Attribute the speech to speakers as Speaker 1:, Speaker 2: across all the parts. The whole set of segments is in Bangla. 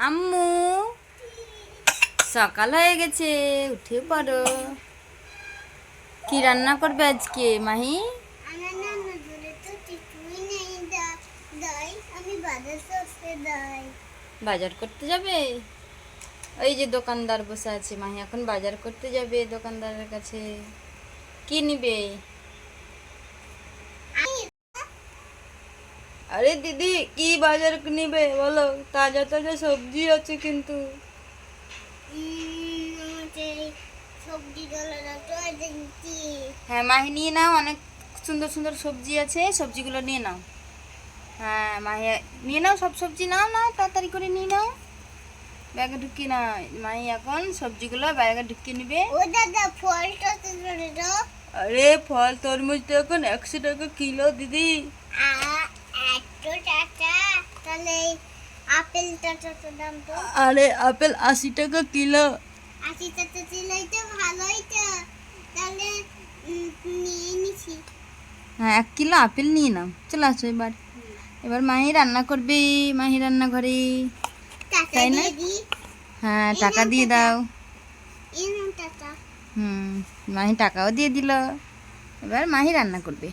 Speaker 1: আম্মু সকাল হয়ে গেছে, উঠে পড়ো। কি রান্না করবে আজকে মাহি? বাজার করতে যাবে? ওই যে দোকানদার বসে আছে, মাহি এখন বাজার করতে যাবে দোকানদারের কাছে। কি নিবে? আরে দিদি, কি বাজার নিবে বলো? তাজা তাজা সবজি আছে কিন্তু। হ্যাঁ মাহি, নিয়ে নাও, অনেক সুন্দর সুন্দর সবজি আছে, সবজিগুলো নিয়ে নাও। হ্যাঁ মাহি, নিয়ে নাও, সব সবজি নাও, নাও তাড়াতাড়ি করে নিয়ে নাও, ব্যাগে ঢুকিয়ে নাও। মাহি এখন সবজিগুলো ব্যাগে ঢুকিয়ে নিবে। আরে ফল তরমুজ তো এখন 100 টাকা কিলো দিদি। আরে আপেল 80 টাকা কিলো। হ্যাঁ 1 কিলো আপেল নিয়ে নাও, চলে আসো এবার। এবার মাহি রান্না করবে, মাহি রান্নাঘরে, তাই না? হ্যাঁ টাকা দিয়ে দাও। মাহি টাকাও দিয়ে দিল। এবার মাহি রান্না করবে।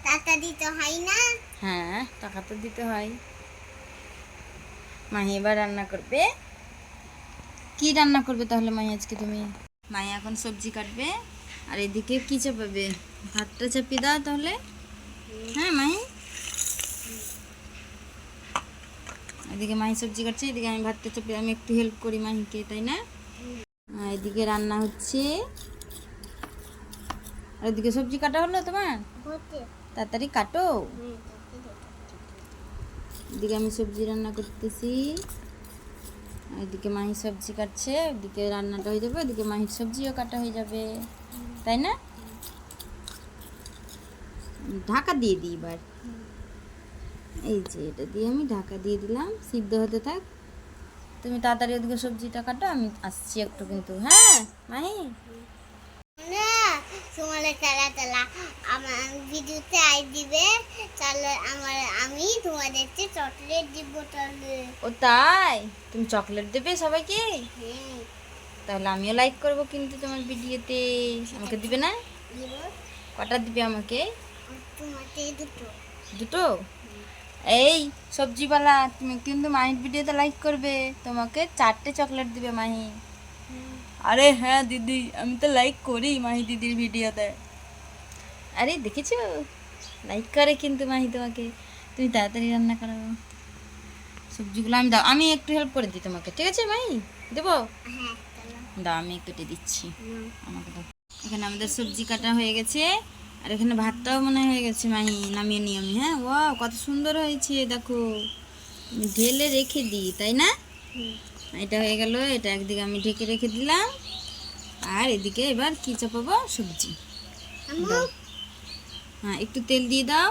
Speaker 1: টাকা দিতে হয় না? হ্যাঁ টাকা তো দিতে হয়। মাহি এবার রান্না করবে। কি রান্না করবে তাহলে মাহি আজকে তুমি? মাহি এখন সবজি কাটবে, আর এদিকে কি চাপাবে? ভাতটা চাপিয়ে দাও তাহলে। হ্যাঁ মাহি, এদিকে মাহি সবজি কাটছে, এদিকে আমি ভাতটা চাপিয়ে, আমি একটু হেল্প করি মাহিকে, তাই না? এদিকে রান্না হচ্ছে, আর এদিকে সবজি কাটা হলো তোমার? তাড়াতাড়ি কাটো। এদিকে আমি সবজি রান্না করতেছি, এদিকে মাহি সবজি কাটছে, ওদিকে রান্নাটা হয়ে যাবে, ওদিকে মাহির সবজিও কাটা হয়ে যাবে, তাই না? ঢাকা দিয়ে দিই এবার। এই যে এটা দিয়ে আমি ঢাকা দিয়ে দিলাম, সিদ্ধ হতে থাক। তুমি তাড়াতাড়ি ওদিকে সবজিটা কাটো, আমি আসছি একটু কিন্তু। হ্যাঁ মাহি, আমার ভিডিওতে দিবে, তাহলে আমি তোমাদেরকে চকলেট দিব। তাহলে ও তাই, তুমি চকলেট দেবে সবাইকে? তাহলে আমিও লাইক করব কিন্তু তোমার ভিডিওতে। আমাকে দিবে না? কটা দিবে আমাকে? দুটো। দুটো? এই সবজিওয়ালা, তুমি কিন্তু মাহির ভিডিওতে লাইক করবে, তোমাকে 4টে চকলেট দিবে মাহি। আরে হ্যাঁ দিদি, আমি তো লাইক করি মাহি দিদির ভিডিওতে। আরে দেখেছো, লাইক করে কিন্তু মাহি তোমাকে। তুমি তাড়াতাড়ি রান্না করো, সবজিগুলো আমি দাও, আমি একটু হেল্প করে দিই তোমাকে, ঠিক আছে মাহি? দেবো? দাও আমি একটু দিচ্ছি, আমাকে দাও। এখানে আমাদের সবজি কাটা হয়ে গেছে, আর এখানে ভাতটাও মনে হয়ে গেছে মাহি, নামিয়ে নিই আমি। হ্যাঁ ওয়াও, কত সুন্দর হয়েছে দেখো, ঢেলে রেখে দিই, তাই না? এটা হয়ে গেল, এটা একদিকে আমি ঢেকে রেখে দিলাম, আর এদিকে এবার কি চাপাবো? সবজি। হ্যাঁ একটু তেল দিয়ে দাও,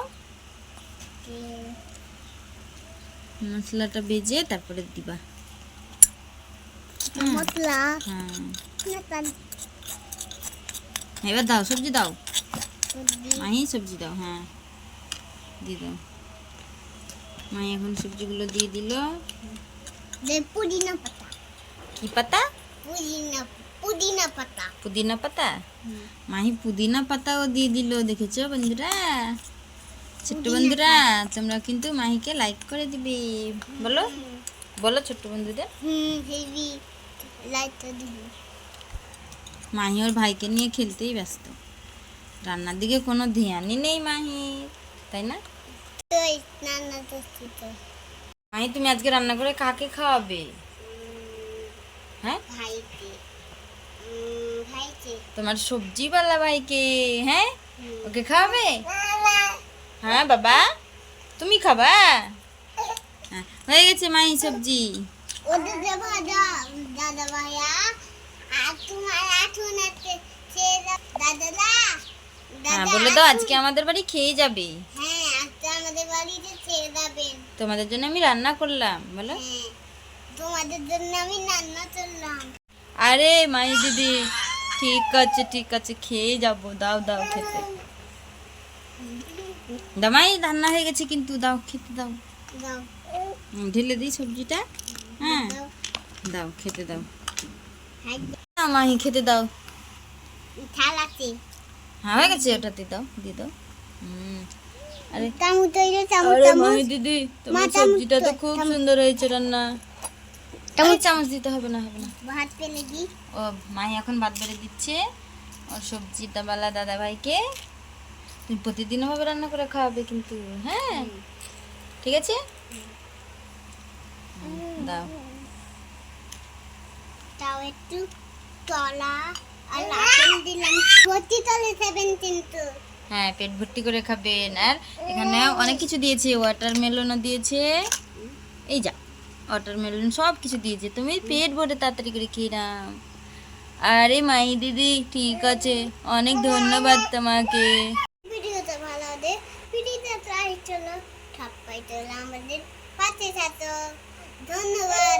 Speaker 1: মশলাটা ভেজে তারপরে দিবা মশলা। হ্যাঁ এবার দাও, সবজি দাও মাহি, সবজি দাও। হ্যাঁ দিয়ে দাও। মাহি এখন সবজিগুলো দিয়ে দিল। পুদিনা পাতা। কি পাতা? পুদিনা পাতা। পুদিনা পাতা? মাহি পুদিনা পাতাও দিয়ে দিল, দেখেছো বন্ধুরা? ছোট্ট বন্ধুরা, তোমরা কিন্তু মাহিকে লাইক করে দিবে, বলো বলো ছোট্ট বন্ধুদের। মাহি ওর ভাইকে নিয়ে খেলতেই ব্যস্ত, রান্নার দিকে কোনো ধ্যানই নেই মাহির, তাই না? মাহি তুমি আজকে রান্না করে কাকে খাওয়াবে? হ্যাঁ তোমার সবজিওয়ালা ভাইকে। হ্যাঁ ওকে খাওয়াবে? হ্যাঁ বাবা, তুমি খাবা? হ্যাঁ হয়ে গেছে মাহি সবজি। হ্যাঁ বলে দাও, আজকে আমাদের বাড়ি খেয়ে যাবে। তোমাদের জন্য আমি রান্না করলাম, বলো। তোমাদের জন্য আমি রান্না করলাম। আরে মাহি দিদি, ঠিক আছে ঠিক আছে, খেয়ে যাবো, দাও দাও খেতে দাও। মাহি রান্না হয়ে গেছে কিন্তু, দাও খেতে দাও। ঢেলে দিই সবজিটা। হ্যাঁ
Speaker 2: দাও।
Speaker 1: দাও, খেতে দাও।
Speaker 2: হ্যাঁ,
Speaker 1: না মাহি, খেতে দাও।
Speaker 2: থালাতে
Speaker 1: হ্যাঁ হয়ে গেছে, ওটাতে দাও, দিয়ে দাও। আরে
Speaker 2: চামচ তৈরি, চামচ
Speaker 1: আরে
Speaker 2: চামচ।
Speaker 1: মাহি দিদি, তোমার
Speaker 2: মা, চামচ
Speaker 1: সবজিটা তো
Speaker 2: তো,
Speaker 1: খুব
Speaker 2: চামচ।
Speaker 1: সুন্দর হয়েছে রান্না।
Speaker 2: চামচ।
Speaker 1: চামচ দিতে হবে না, হবে না।
Speaker 2: ভাত পেলে দি।
Speaker 1: ও মাহি এখন ভাত বেড়ে দিচ্ছে ওর সবজিটা বালা দাদা ভাইকে। তুমি প্রতিদিন ভাবে রান্না করে খাওয়াবে কিন্তু, হ্যাঁ ঠিক আছে। দাও।
Speaker 2: তাও একটু কলা আর আপেল দিলাম। ভর্তি তলে খাবেন কিন্তু।
Speaker 1: হ্যাঁ পেট ভর্তি করে খাবেন। আর এখানে অনেক কিছু দিয়েছে, ওয়াটারমেলনও দিয়েছে। এই যা ওয়াটারমেলন সব কিছু দিয়েছে, তুমি পেট ভরে তাড়াতাড়ি করে খেয়ে নাও। আরে মাই দিদি ঠিক আছে, অনেক ধন্যবাদ তোমাকে।
Speaker 2: ভিডিওটা ভালো হবে, ভিডিওটা ট্রাই চলো ঠাপ্পাই চলো আমাদের পাশে থাকো। ধন্যবাদ।